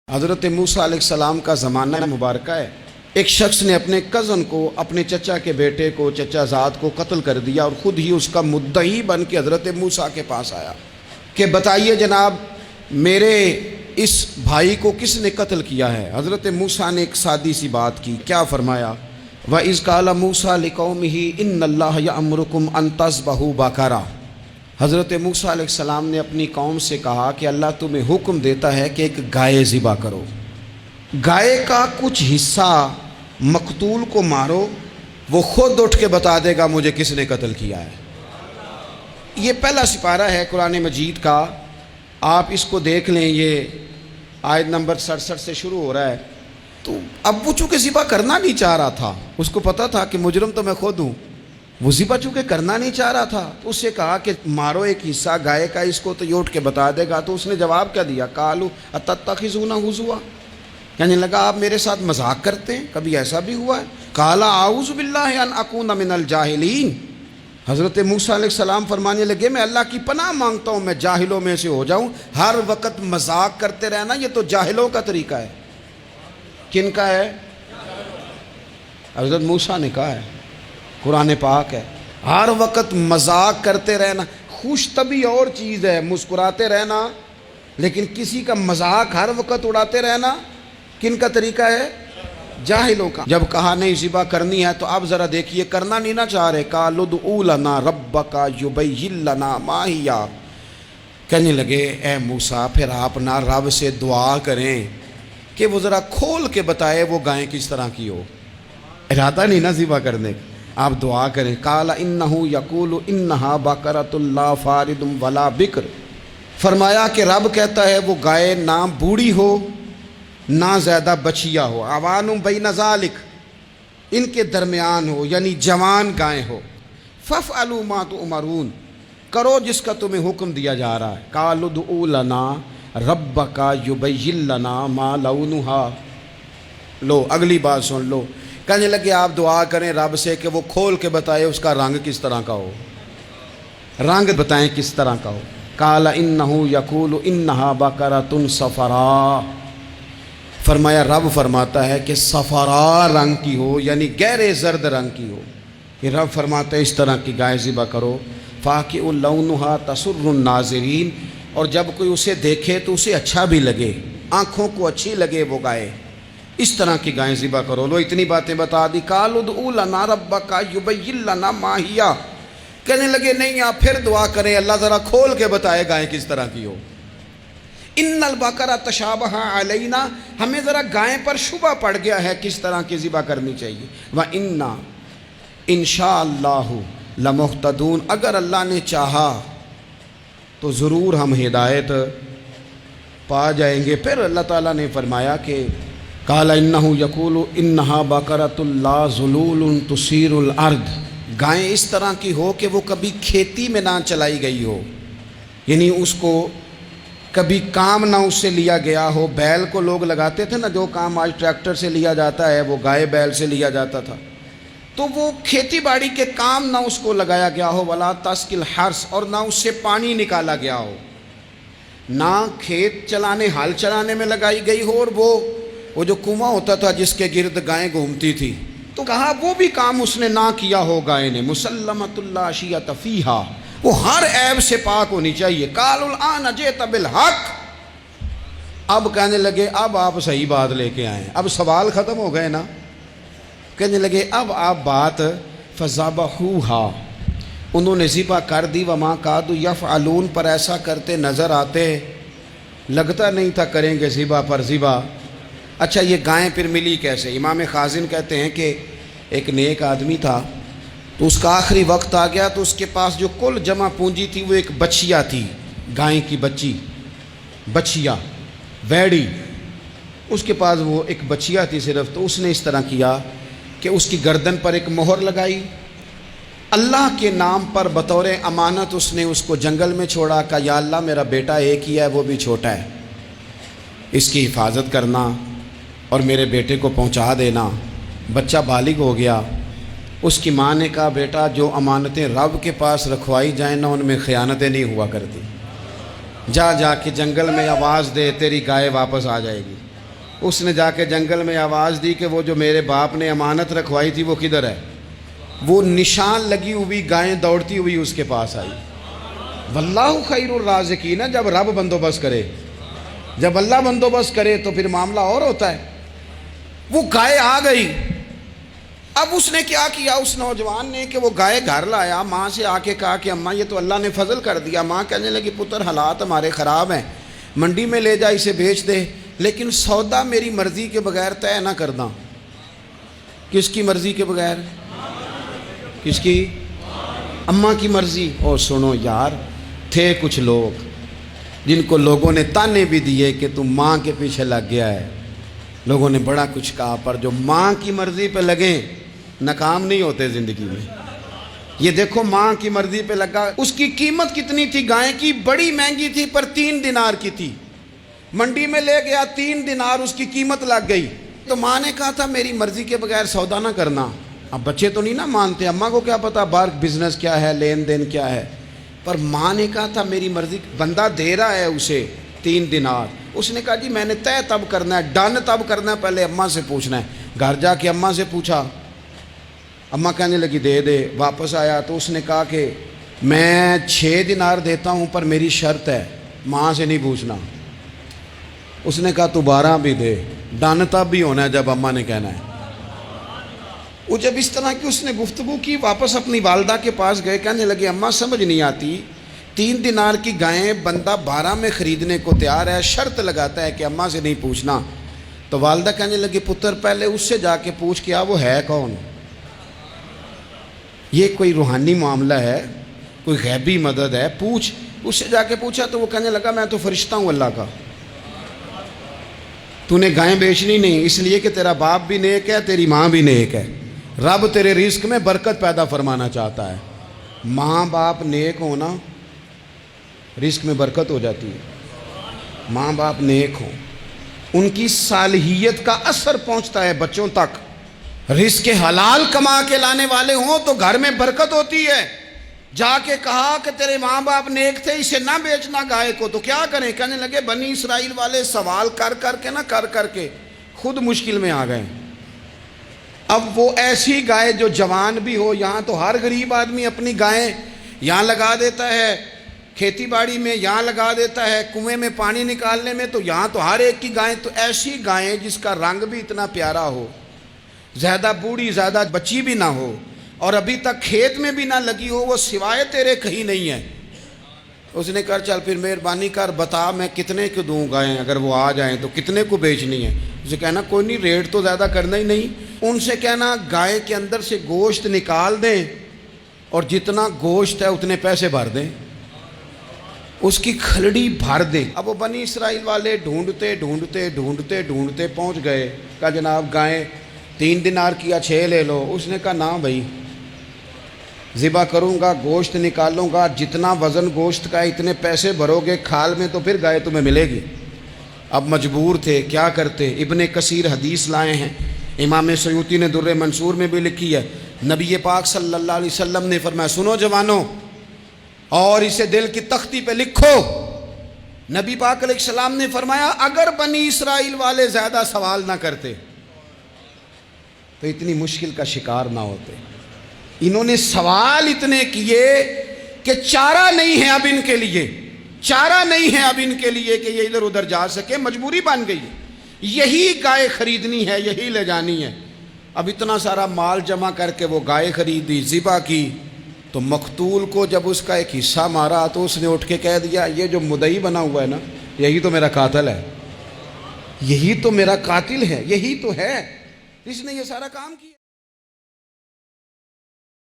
حضرت موسیٰ علیہ السلام کا زمانہ مبارکہ ہے۔ ایک شخص نے اپنے کزن کو، اپنے چچا کے بیٹے کو، چچا زاد کو قتل کر دیا اور خود ہی اس کا مدعی بن کے حضرت موسیٰ کے پاس آیا کہ بتائیے جناب میرے اس بھائی کو کس نے قتل کیا ہے؟ حضرت موسیٰ نے ایک سادی سی بات کی، کیا فرمایا؟ وَإِذْ قَالَ مُوسَىٰ لِقَوْمِهِ إِنَّ اللَّهَ يَأْمُرُكُمْ أَن تَذْبَحُوا بَقَرَةً۔ حضرت موسیٰ علیہ السلام نے اپنی قوم سے کہا کہ اللہ تمہیں حکم دیتا ہے کہ ایک گائے ذبح کرو، گائے کا کچھ حصہ مقتول کو مارو، وہ خود اٹھ کے بتا دے گا مجھے کس نے قتل کیا ہے۔ یہ پہلا سپارہ ہے قرآن مجید کا، آپ اس کو دیکھ لیں، یہ آیت نمبر 67 سے شروع ہو رہا ہے۔ تو اب وہ چونکہ ذبح کرنا نہیں چاہ رہا تھا، اس کو پتا تھا کہ مجرم تو میں خود ہوں، وہ ذبح چونکہ کرنا نہیں چاہ رہا تھا، اس سے کہا کہ مارو ایک حصہ گائے کا، اس کو تو یہ اٹھ کے بتا دے گا۔ تو اس نے جواب کیا دیا؟ قالوا اتتخذون ہزوا، یعنی لگا آپ میرے ساتھ مذاق کرتے ہیں، کبھی ایسا بھی ہوا ہے؟ قال اعوذ باللہ ان اکون من الجاہلین، حضرت موسیٰ علیہ السلام فرمانے لگے میں اللہ کی پناہ مانگتا ہوں میں جاہلوں میں سے ہو جاؤں۔ ہر وقت مذاق کرتے رہنا یہ تو جاہلوں کا طریقہ ہے۔ کن کا ہے؟ حضرت موسیٰ نے کہا ہے، قرآن پاک ہے، ہر وقت مذاق کرتے رہنا۔ خوش طبعی اور چیز ہے، مسکراتے رہنا، لیکن کسی کا مذاق ہر وقت اڑاتے رہنا کن کا طریقہ ہے؟ جاہلوں کا۔ جب کہا نہیں ذبح کرنی ہے تو اب ذرا دیکھیے، کرنا نہیں نہ چاہ رہے، قالوا ادع لنا ربک یبین لنا ما ہی، کہنے لگے اے موسیٰ پھر آپ نہ رب سے دعا کریں کہ وہ ذرا کھول کے بتائے وہ گائیں کس طرح کی ہو، ارادہ نہیں نہ ذبح کرنے کا، آپ دعا کریں۔ قال انہ یقول انہا بقرۃ لا فارض ولا بکر، فرمایا کہ رب کہتا ہے وہ گائے نہ بوڑھی ہو نہ زیادہ بچیا ہو، عوان بین ذالک، ان کے درمیان ہو، یعنی جوان گائے ہو۔ فافعلوا ما تؤمرون، کرو جس کا تمہیں حکم دیا جا رہا ہے۔ قالوا ادع لنا ربک یبین لنا ما لونھا، لو اگلی بات سن لو، کہنے لگے آپ دعا کریں رب سے کہ وہ کھول کے بتائے اس کا رنگ کس طرح کا ہو، رنگ بتائیں کس طرح کا ہو۔ قال انہ یقول انہا بقرۃ صفراء، فرمایا رب فرماتا ہے کہ صفراء رنگ کی ہو، یعنی گہرے زرد رنگ کی ہو۔ کہ رب فرماتا ہے اس طرح کی گائے ذبح کرو۔ فاقع لونھا تسر الناظرین، اور جب کوئی اسے دیکھے تو اسے اچھا بھی لگے، آنکھوں کو اچھی لگے وہ گائے، اس طرح کی گائیں ذبح کرو۔ لو اتنی باتیں بتا دی۔ قالوا ادع لنا ربک یبین لنا ما ہی، کہنے لگے نہیں آپ پھر دعا کریں اللہ ذرا کھول کے بتائے گائیں کس طرح کی ہو۔ ان البقرہ تشابہ علینا، ہمیں ذرا گائیں پر شبہ پڑ گیا ہے کس طرح کی ذبح کرنی چاہیے۔ وَإِنَّا انشاءاللہ لمہتدون، اگر اللہ نے چاہا تو ضرور ہم ہدایت پا جائیں گے۔ پھر اللہ تعالیٰ نے فرمایا کہ قال انہ یقول انہا بقرۃ لا ذلول تثیر الارض، گائیں اس طرح کی ہو کہ وہ کبھی کھیتی میں نہ چلائی گئی ہو، یعنی اس کو کبھی کام نہ اس سے لیا گیا ہو۔ بیل کو لوگ لگاتے تھے نا، جو کام آج ٹریکٹر سے لیا جاتا ہے وہ گائے بیل سے لیا جاتا تھا، تو وہ کھیتی باڑی کے کام نہ اس کو لگایا گیا ہو۔ ولا تسقی الحرث، اور نہ اس سے پانی نکالا گیا ہو، نہ کھیت چلانے ہل چلانے میں لگائی گئی ہو، اور وہ جو کنواں ہوتا تھا جس کے گرد گائیں گھومتی تھی، تو کہا وہ بھی کام اس نے نہ کیا ہو گائے نے۔ مسلمۃ لا شیۃ فیہا، وہ ہر عیب سے پاک ہونی چاہیے۔ قالوا الآن جئت بالحق، اب کہنے لگے اب آپ صحیح بات لے کے آئے، اب سوال ختم ہو گئے نا، کہنے لگے اب آپ بات فذبحوہا، انہوں نے ذبح کر دی۔ وما کادوا یفعلون، پر ایسا کرتے نظر آتے، لگتا نہیں تھا کریں گے ذبح پر ذبح۔ اچھا یہ گائیں پھر ملی کیسے؟ امام خازن کہتے ہیں کہ ایک نیک آدمی تھا، تو اس کا آخری وقت آ گیا تو اس کے پاس جو کل جمع پونجی تھی وہ ایک بچیا تھی، گائیں کی بچی، بچیا ویڑی، اس کے پاس وہ ایک بچیا تھی صرف۔ تو اس نے اس طرح کیا کہ اس کی گردن پر ایک مہر لگائی، اللہ کے نام پر بطور امانت اس نے اس کو جنگل میں چھوڑا، کہا یا اللہ میرا بیٹا ایک ہی ہے وہ بھی چھوٹا ہے، اس کی حفاظت کرنا اور میرے بیٹے کو پہنچا دینا۔ بچہ بالغ ہو گیا، اس کی ماں نے کہا بیٹا جو امانتیں رب کے پاس رکھوائی جائیں نا ان میں خیانتیں نہیں ہوا کرتی، جا کے جنگل میں آواز دے تیری گائے واپس آ جائے گی۔ اس نے جا کے جنگل میں آواز دی کہ وہ جو میرے باپ نے امانت رکھوائی تھی وہ کدھر ہے؟ وہ نشان لگی ہوئی گائیں دوڑتی ہوئی اس کے پاس آئی۔ واللہ خیر الرازقین، جب رب بندوبست کرے، جب اللہ بندوبست کرے تو پھر معاملہ اور ہوتا ہے۔ وہ گائے آ گئی۔ اب اس نے کیا کیا اس نوجوان نے کہ وہ گائے گھر لایا، ماں سے آ کے کہا کہ اماں یہ تو اللہ نے فضل کر دیا۔ ماں کہنے لگی پتر حالات ہمارے خراب ہیں، منڈی میں لے جا اسے بیچ دے، لیکن سودا میری مرضی کے بغیر طے نہ کرنا۔ کس کی مرضی کے بغیر؟ کس کی؟ اماں کی مرضی۔ اور سنو یار، تھے کچھ لوگ جن کو لوگوں نے تانے بھی دیے کہ تم ماں کے پیچھے لگ گیا ہے، لوگوں نے بڑا کچھ کہا، پر جو ماں کی مرضی پہ لگیں ناکام نہیں ہوتے زندگی میں۔ یہ دیکھو ماں کی مرضی پہ لگا۔ اس کی قیمت کتنی تھی گائے کی؟ بڑی مہنگی تھی، پر 3 دینار کی تھی۔ منڈی میں لے گیا، 3 دینار اس کی قیمت لگ گئی۔ تو ماں نے کہا تھا میری مرضی کے بغیر سودا نہ کرنا۔ اب بچے تو نہیں نہ مانتے، اماں کو کیا پتا بار بزنس کیا ہے، لین دین کیا ہے، پر ماں نے کہا تھا میری مرضی۔ بندہ دے رہا ہے اسے 3 دینار، اس نے کہا جی میں نے طے تب کرنا ہے، ڈن تب کرنا ہے، پہلے اماں سے پوچھنا ہے۔ گھر جا کے اماں سے پوچھا، اماں کہنے لگی دے دے۔ واپس آیا تو اس نے کہا کہ میں 6 دینار دیتا ہوں پر میری شرط ہے، ماں سے نہیں پوچھنا۔ اس نے کہا تو 12 بھی دے، ڈن تب بھی ہونا ہے جب اماں نے کہنا ہے۔ وہ جب اس طرح کی اس نے گفتگو کی، واپس اپنی والدہ کے پاس گئے، کہنے لگے اماں سمجھ نہیں آتی، 3 دینار کی گائیں بندہ 12 میں خریدنے کو تیار ہے، شرط لگاتا ہے کہ اماں سے نہیں پوچھنا۔ تو والدہ کہنے لگی پتر پہلے اس سے جا کے پوچھ کیا وہ ہے کون؟ یہ کوئی روحانی معاملہ ہے، کوئی غیبی مدد ہے، پوچھ۔ اس سے جا کے پوچھا تو وہ کہنے لگا میں تو فرشتہ ہوں اللہ کا، تو نے گائیں بیچنی نہیں، اس لیے کہ تیرا باپ بھی نیک ہے، تیری ماں بھی نیک ہے، رب تیرے رزق میں برکت پیدا فرمانا چاہتا ہے۔ ماں باپ نیک ہونا رزق میں برکت ہو جاتی ہے۔ ماں باپ نیک ہوں، ان کی صالحیت کا اثر پہنچتا ہے بچوں تک۔ رزق حلال کما کے لانے والے ہوں تو گھر میں برکت ہوتی ہے۔ جا کے کہا کہ تیرے ماں باپ نیک تھے، اسے نہ بیچنا گائے کو، تو کیا کریں؟ کہنے لگے بنی اسرائیل والے سوال کر کر کے خود مشکل میں آ گئے۔ اب وہ ایسی گائے جو جوان بھی ہو، یہاں تو ہر غریب آدمی اپنی گائیں یہاں لگا دیتا ہے، کھیتی باڑی میں یہاں لگا دیتا ہے، کنویں میں پانی نکالنے میں، تو یہاں تو ہر ایک کی گائیں، تو ایسی گائیں جس کا رنگ بھی اتنا پیارا ہو، زیادہ بوڑھی زیادہ بچی بھی نہ ہو، اور ابھی تک کھیت میں بھی نہ لگی ہو، وہ سوائے تیرے کہیں نہیں ہے۔ اس نے کہا چل پھر مہربانی کر بتا میں کتنے کو دوں گائیں، اگر وہ آ جائیں تو کتنے کو بیچنی ہے؟ اسے کہنا کوئی نہیں، ریٹ تو زیادہ کرنا ہی نہیں۔ ان سے کہنا گائے کے اندر سے گوشت نکال دیں اور جتنا گوشت ہے اتنے پیسے بھر دیں، اس کی کھلڑی بھر دیں۔ اب وہ بنی اسرائیل والے ڈھونڈتے پہنچ گئے، کہا جناب گائیں 3 دینار کی یا 6 لے لو۔ اس نے کہا نا بھائی، ذبح کروں گا، گوشت نکالوں گا، جتنا وزن گوشت کا ہے اتنے پیسے بھرو گے، کھال میں تو پھر گائے تمہیں ملے گی۔ اب مجبور تھے، کیا کرتے؟ ابن کثیر حدیث لائے ہیں، امام سیوطی نے در منصور میں بھی لکھی ہے، نبی پاک صلی اللہ علیہ وسلم نے فرمایا سنو جوانوں، اور اسے دل کی تختی پہ لکھو، نبی پاک علیہ السلام نے فرمایا اگر بنی اسرائیل والے زیادہ سوال نہ کرتے تو اتنی مشکل کا شکار نہ ہوتے۔ انہوں نے سوال اتنے کیے کہ چارہ نہیں ہے اب ان کے لیے، چارہ نہیں ہے اب ان کے لیے کہ یہ ادھر ادھر جا سکے، مجبوری بن گئی، یہی گائے خریدنی ہے، یہی لے جانی ہے۔ اب اتنا سارا مال جمع کر کے وہ گائے خریدی، ذبح کی، تو مقتول کو جب اس کا ایک حصہ مارا تو اس نے اٹھ کے کہہ دیا یہ جو مدعی بنا ہوا ہے نا، یہی تو میرا قاتل ہے، یہی تو میرا قاتل ہے، یہی تو ہے، اس نے یہ سارا کام کیا۔